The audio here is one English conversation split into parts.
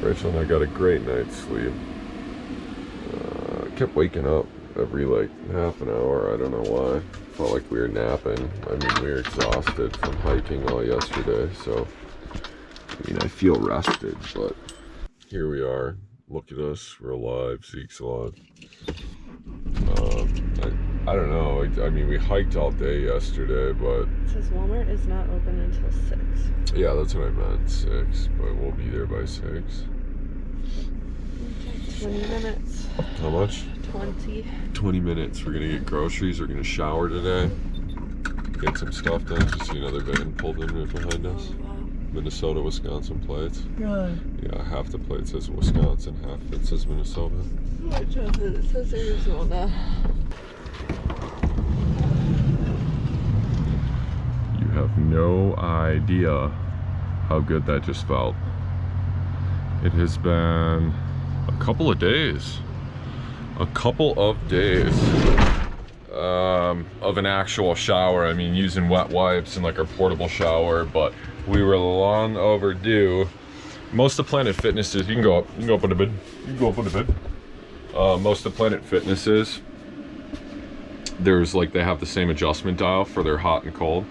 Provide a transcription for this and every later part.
Rachel and I got a great night's sleep. Kept waking up every like half an hour. I don't know why. Felt like we were napping. I mean, we were exhausted from hiking all yesterday, so I mean, I feel rested, but here we are. Look at us. We're alive. Zeke's alive. I don't know. I mean, we hiked all day yesterday, but it says Walmart is not open until 6. Yeah, that's what I meant, 6, but we'll be there by 6. 20 minutes. How much? 20. 20 minutes. We're gonna get groceries. We're gonna shower today. Get some stuff done. Just see another van pulled in right behind us. Oh, wow. Minnesota, Wisconsin plates. Really? Yeah, half the plate says Wisconsin, half it says Minnesota. It says Arizona. You have no idea how good that just felt. It has been a couple of days. Of an actual shower. I mean, using wet wipes and like our portable shower, but we were long overdue. Most of Planet Fitnesses, you can go up on the bed. Most of Planet Fitnesses, there's like, they have the same adjustment dial for their hot and cold.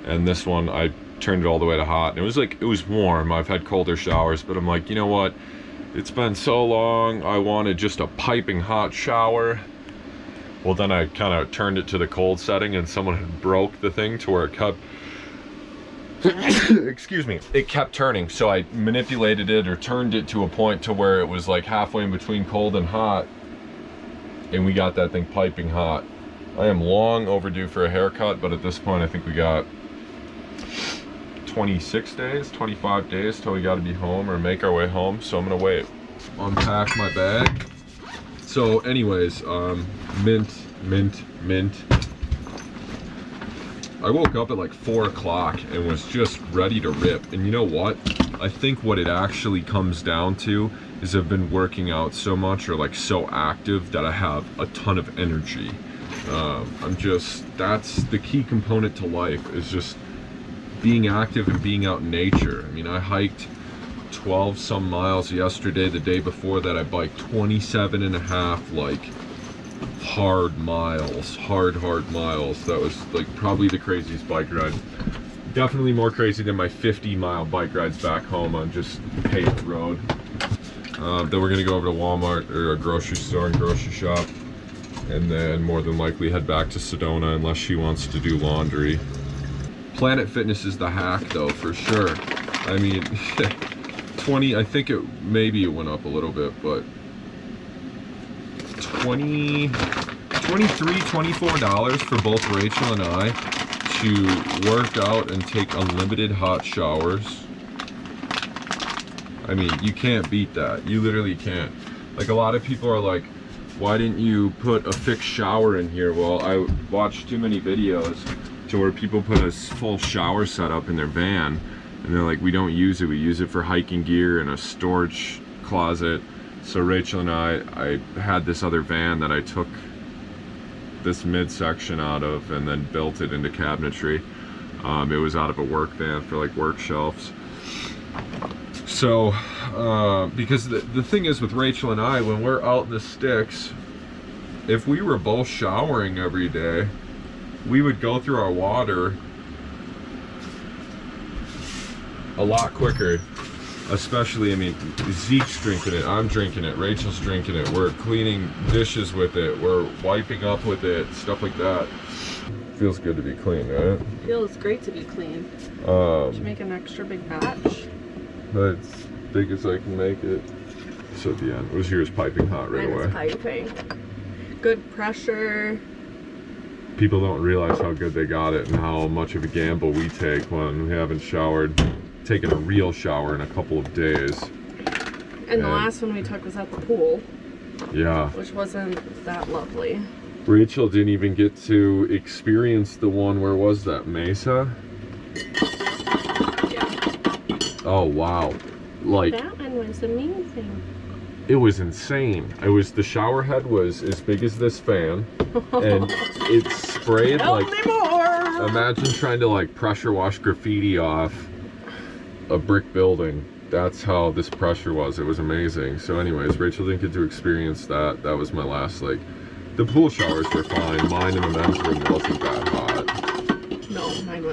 And this one, I turned it all the way to hot, and it was warm. I've had colder showers, but I'm like, you know what? It's been so long, I wanted just a piping hot shower. Well, then I kind of turned it to the cold setting, and someone had broke the thing to where it kept, excuse me, it kept turning. So I manipulated it or turned it to a point to where it was like halfway in between cold and hot, and we got that thing piping hot. I am long overdue for a haircut, but at this point I think we got 25 days till we got to be home or make our way home. So I'm gonna wait, unpack my bag. So anyways, mint. I woke up at like 4 o'clock and was just ready to rip. And you know what? I think what it actually comes down to is I've been working out so much, or like so active, that I have a ton of energy. That's the key component to life, is just being active and being out in nature. I mean, I hiked 12 some miles yesterday. The day before that, I biked 27 and a half like hard miles. That was like probably the craziest bike ride. Definitely more crazy than my 50-mile bike rides back home on just paved road. Then we're gonna go over to Walmart or a grocery store and grocery shop, and then more than likely head back to Sedona unless she wants to do laundry. Planet Fitness is the hack though, for sure. I mean, 20, I think maybe it went up a little bit, but $23, $24 for both Rachel and I to work out and take unlimited hot showers. I mean, you can't beat that. You literally can't. Like, a lot of people are like, why didn't you put a fixed shower in here? Well, I watched too many videos to where people put a full shower setup in their van, and they're like, we don't use it. We use it for hiking gear and a storage closet. So Rachel and I had this other van that I took this midsection out of and then built it into cabinetry. It was out of a work van for like work shelves. So, because the thing is with Rachel and I, when we're out in the sticks, if we were both showering every day, we would go through our water a lot quicker. Especially, I mean, Zeke's drinking it, I'm drinking it, Rachel's drinking it, we're cleaning dishes with it, we're wiping up with it, stuff like that. Feels good to be clean, right? Feels great to be clean. Should make an extra big batch. As big as I can make it. So at the end, was yours piping hot right away? Mine is piping. Good pressure. People don't realize how good they got it and how much of a gamble we take when we haven't taken a real shower in a couple of days. And the last one we took was at the pool. Yeah. Which wasn't that lovely. Rachel didn't even get to experience the one, where was that, Mesa? Yeah. Oh wow. Like, that one was amazing. It was insane. The shower head was as big as this fan, and it sprayed like, imagine trying to like pressure wash graffiti off a brick building. that's how this pressure was. It was amazing. So anyways, Rachel didn't get to experience that. That was my last, like, the pool showers were fine. Mine in the men's room wasn't that hot. No, mine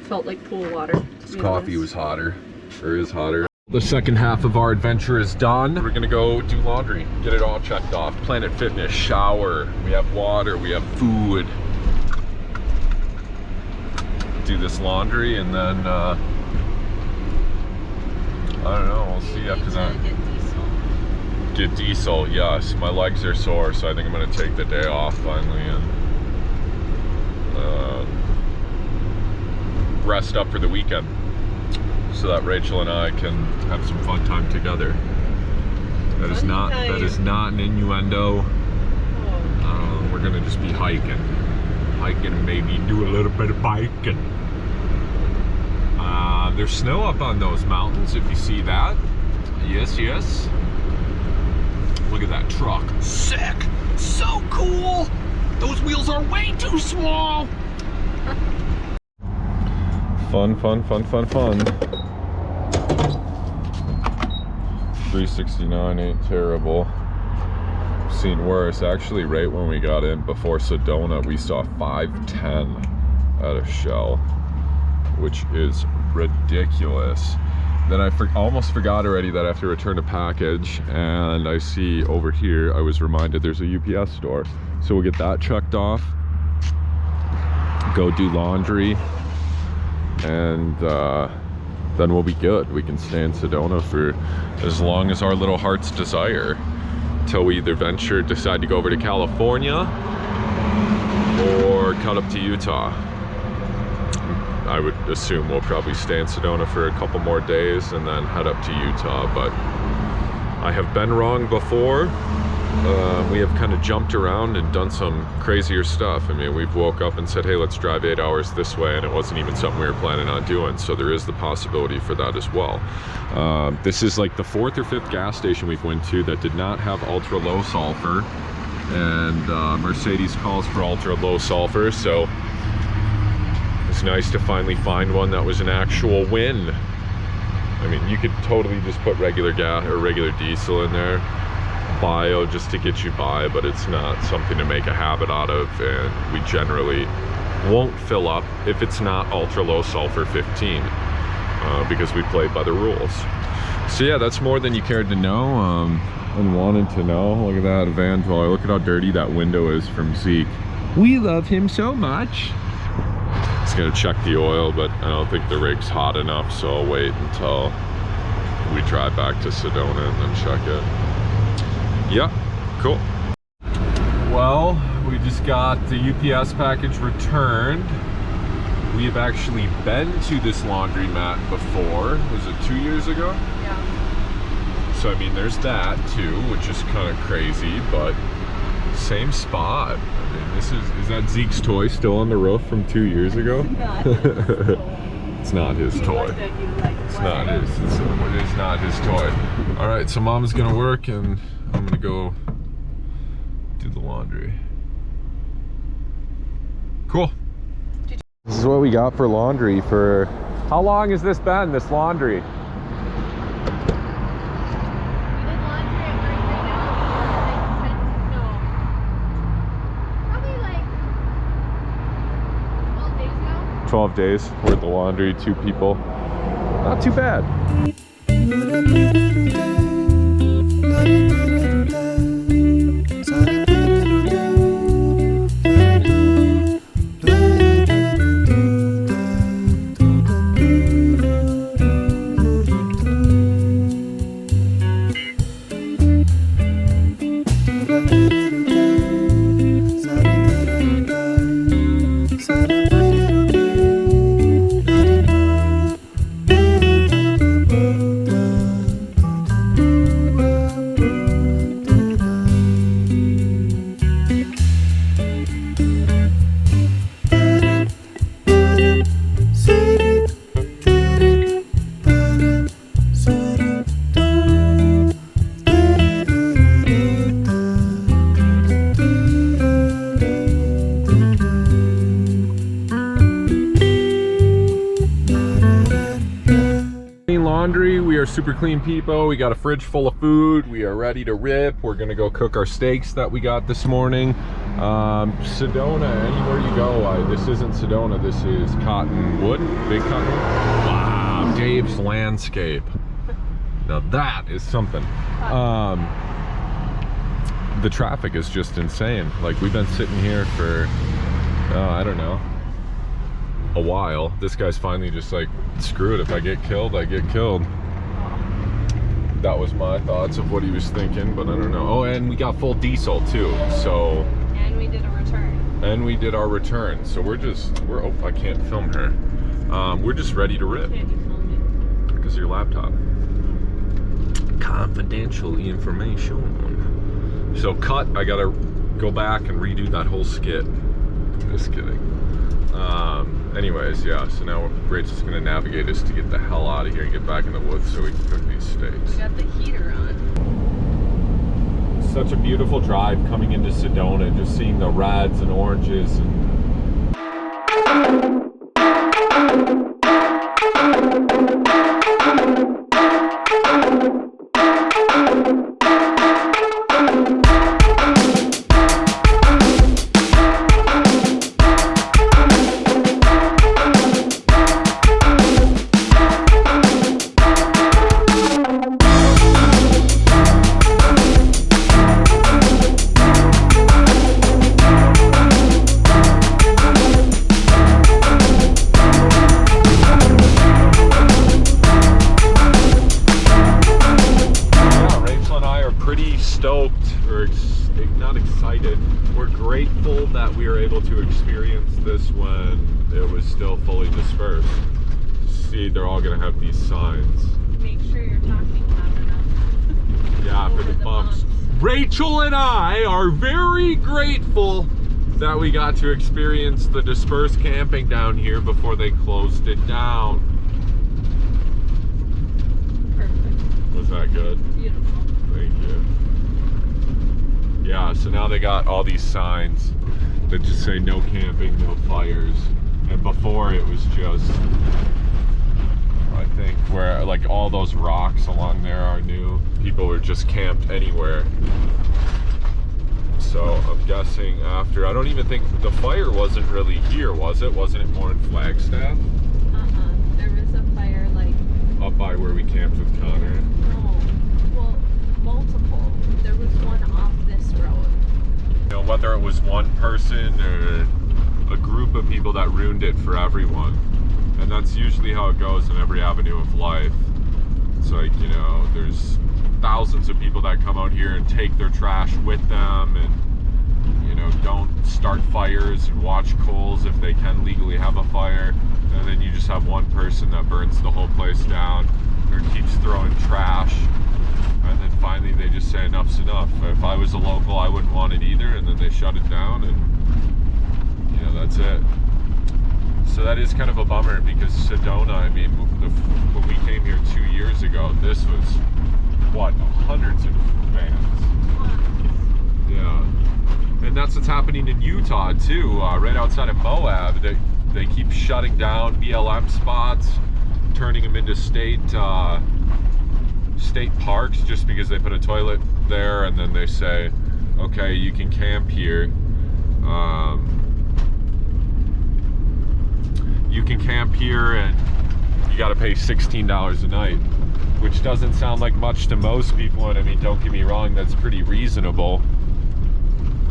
felt like pool water. This coffee was hotter, or is hotter. The second half of our adventure is done. We're gonna go do laundry, get it all checked off. Planet Fitness, shower, we have water, we have food. Do this laundry and then, I don't know, we'll see after that. Get diesel, yes. My legs are sore, so I think I'm gonna take the day off finally and rest up for the weekend, so that Rachel and I can have some fun time together. That is not an innuendo. We're gonna just be hiking and maybe do a little bit of biking. There's snow up on those mountains, if you see that. Yes, yes. Look at that truck. Sick! So cool! Those wheels are way too small! Fun, fun, fun, fun, fun. 369 ain't terrible. Seen worse. Actually, right when we got in before Sedona, we saw 510 at a Shell, which is ridiculous. Then I almost forgot already that I have to return a package, and I see over here, I was reminded there's a UPS store. So we'll get that checked off, go do laundry, and then we'll be good. We can stay in Sedona for as long as our little hearts desire, until we either decide to go over to California or cut up to Utah. I would assume we'll probably stay in Sedona for a couple more days and then head up to Utah, but I have been wrong before. We have kind of jumped around and done some crazier stuff. I mean, we've woke up and said, hey, let's drive 8 hours this way, and it wasn't even something we were planning on doing, so there is the possibility for that as well. This is like the 4th or 5th gas station we've went to that did not have ultra low sulfur, and Mercedes calls for ultra low sulfur, so it's nice to finally find one that was an actual win. I mean, you could totally just put regular gas or regular diesel in there, bio, just to get you by, but it's not something to make a habit out of, and we generally won't fill up if it's not ultra low sulfur 15, because we play by the rules. So yeah, that's more than you cared to know and wanted to know. Look at that van dweller. Look at how dirty that window is from Zeke. We love him so much. Just gonna check the oil, but I don't think the rig's hot enough, so I'll wait until we drive back to Sedona and then check it. Yeah, cool. Well, we just got the UPS package returned. We have actually been to this laundromat before. Was it 2 years ago? Yeah. So I mean, there's that too, which is kind of crazy, but same spot. I mean, is that Zeke's toy still on the roof from 2 years ago? It's not his toy. It's not his. It is not his toy. All right, so Mom's gonna work, and I'm gonna go do the laundry. Cool. This is what we got for laundry. For how long has this been? This laundry? Probably like 12 days worth of laundry, 2 people. Not too bad. super clean people. We got a fridge full of food. We are ready to rip. We're gonna go cook our steaks that we got this morning. Sedona, anywhere you go, this isn't Sedona, this is Cottonwood, Big Cottonwood. Wow, Dave's Landscape. Now that is something. The traffic is just insane. Like, we've been sitting here for, I don't know, a while. This guy's finally just like, screw it, if I get killed, I get killed. That was my thoughts of what he was thinking, but I don't know. Oh, and we got full diesel too, so. And we did a return. And we did our return, so we're, oh, I can't film her. We're just ready to rip. Can't you film me? Because your laptop. Confidential information. So I gotta go back and redo that whole skit. Just kidding. Anyways, yeah, so now Rachel's gonna navigate us to get the hell out of here and get back in the woods so we can cook these steaks. We got the heater on. Such a beautiful drive coming into Sedona, just seeing the reds and oranges and not excited. We're grateful that we were able to experience this when it was still fully dispersed. See, they're all gonna have these signs. Make sure you're talking loud enough. Yeah, for the bumps. Rachel and I are very grateful that we got to experience the dispersed camping down here before they closed it down. Perfect. Was that good? Beautiful. Thank you. Yeah, so now they got all these signs that just say no camping, no fires. And before it was just, I think, where like all those rocks along there are new. People were just camped anywhere. So I'm guessing after, I don't even think the fire wasn't really here, was it? Wasn't it more in Flagstaff? There was a fire like up by where we camped with Connor. No, well, multiple. There was one off this road. You know, whether it was one person or a group of people that ruined it for everyone. And that's usually how it goes in every avenue of life. It's like, you know, there's thousands of people that come out here and take their trash with them and, you know, don't start fires and watch coals if they can legally have a fire. And then you just have one person that burns the whole place down or keeps throwing trash. And then finally they just say enough's enough. If I was a local, I wouldn't want it either. And then they shut it down and, you know, that's it. So that is kind of a bummer because Sedona, I mean, when we came here 2 years ago, this was, what, hundreds of vans. Yeah. And that's what's happening in Utah too, right outside of Moab. They keep shutting down BLM spots, turning them into state parks just because they put a toilet there, and then they say, okay, you can camp here. You can camp here and you got to pay $16 a night, which doesn't sound like much to most people. And I mean, don't get me wrong, that's pretty reasonable.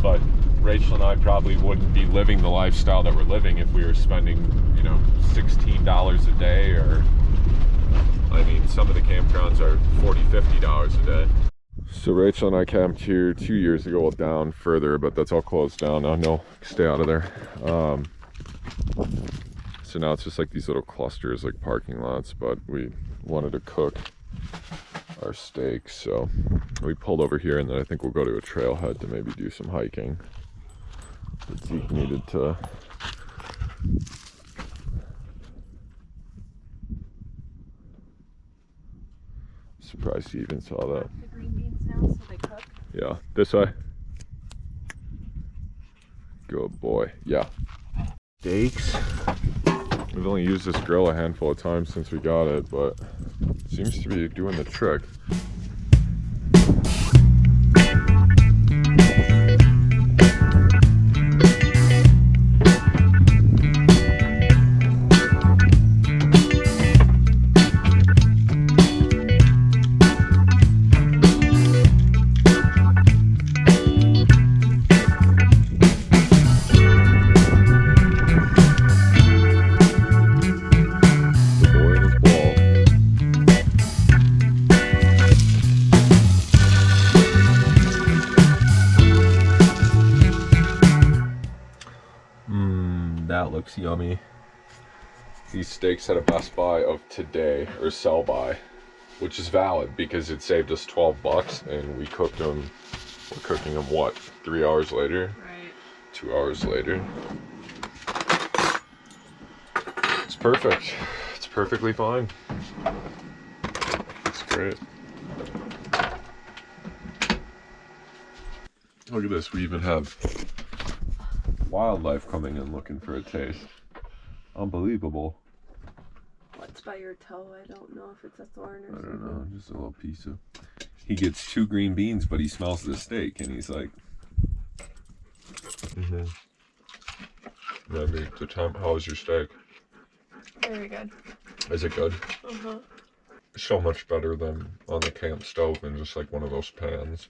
But Rachel and I probably wouldn't be living the lifestyle that we're living if we were spending, you know, $16 a day, or, I mean, some of the campgrounds are $40, $50 a day. So Rachel and I camped here 2 years ago, well, down further, but that's all closed down now. No, stay out of there. So now it's just like these little clusters, like parking lots, but we wanted to cook our steaks, so we pulled over here, and then I think we'll go to a trailhead to maybe do some hiking. But Zeke needed to surprised he even saw that. The green beans now so they cook. Yeah, this way. Good boy. Yeah. Steaks. We've only used this grill a handful of times since we got it, but Seems to be doing the trick. That looks yummy. These steaks had a best buy of today, or sell by, which is valid because it saved us $12 and we cooked them. We're cooking them what, 3 hours later? Right. 2 hours later. It's perfect. It's perfectly fine. It's great. Look at this, we even have wildlife coming in looking for a taste. Unbelievable. What's by your toe? I don't know if it's a thorn or something. I don't know, just a little piece of... He gets 2 green beans, but he smells the steak, and he's like... Maybe the time. How was your steak? Very good. Is it good? Uh-huh. So much better than on the camp stove and just like one of those pans.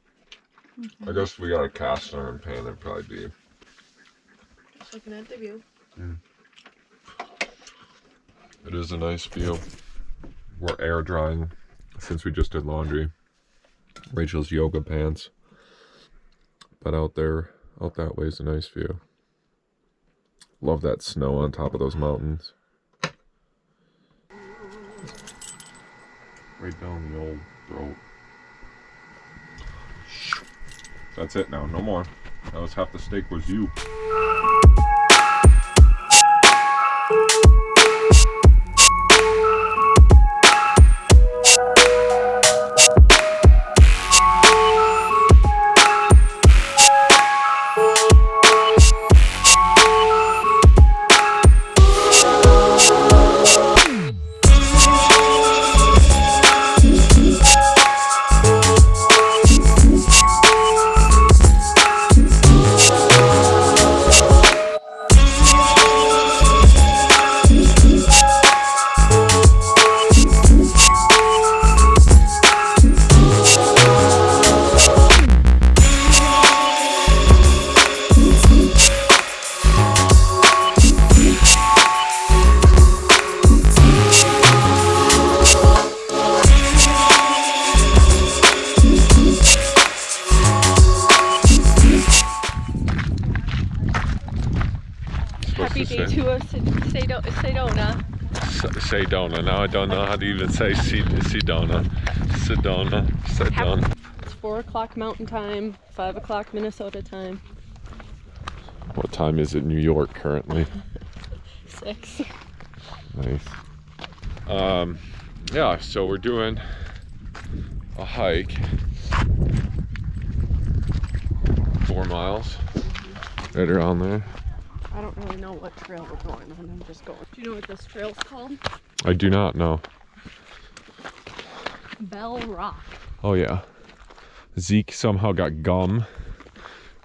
I guess we got a cast iron pan, it'd probably be... Just looking at the view. It is a nice view. We're air drying since we just did laundry. Rachel's yoga pants. But out there, out that way is a nice view. Love that snow on top of those mountains. Right down the old throat. That's it now, no more. That was half the steak was you. Happy day 2 of Sedona. Sedona. Now I don't know how to even say Sedona. Sedona. It's 4 o'clock Mountain Time, 5 o'clock Minnesota time. What time is it in New York currently? 6. Nice. Yeah, so we're doing a hike. 4 miles. Right around there. I don't really know what trail we're going on. I'm just going. Do you know what this trail's called? I do not know. Bell Rock. Oh yeah. Zeke somehow got gum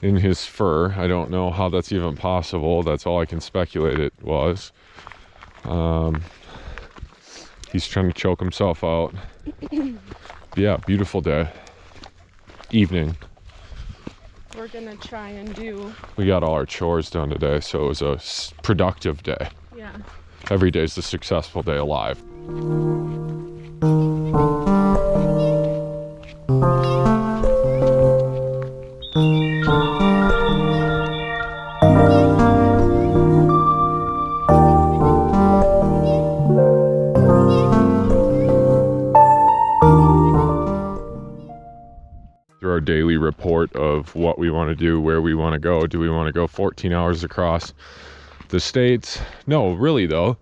in his fur. I don't know how that's even possible. That's all I can speculate it was. He's trying to choke himself out. Yeah, beautiful day. Evening. We're gonna try and do... We got all our chores done today, so it was a productive day. Yeah. Every day is a successful day alive. Our daily report of what we want to do, where we want to go. Do we want to go 14 hours across the states? No, really though.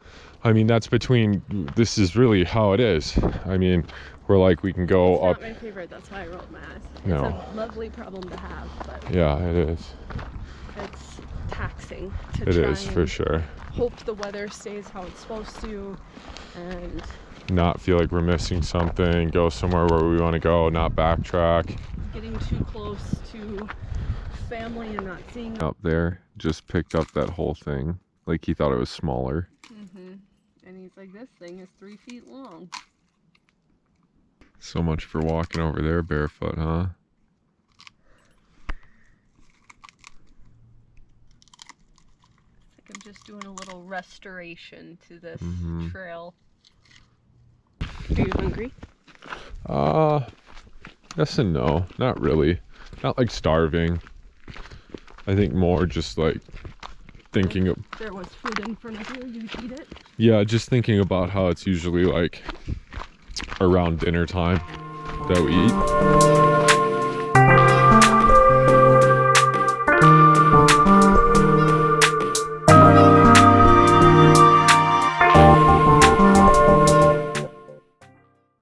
I mean, that's between, this is really how it is. I mean, we're like, we can go it's up. Not my favorite, that's why I wrote math. It's No. a lovely problem to have, but Yeah, it is. it's taxing to It try is, for and sure. hope the weather stays how it's supposed to, and not feel like we're missing something, go somewhere where we want to go, not backtrack. Getting too close to family and not seeing them. Up there, just picked up that whole thing. Like he thought it was smaller. And he's like, this thing is 3 feet long. So much for walking over there barefoot, huh? It's like I'm just doing a little restoration to this trail. Are you hungry? Yes and no. Not really. Not like starving. I think more just like thinking of... There was food in front of you, you eat it? Yeah, just thinking about how it's usually like around dinner time that we eat.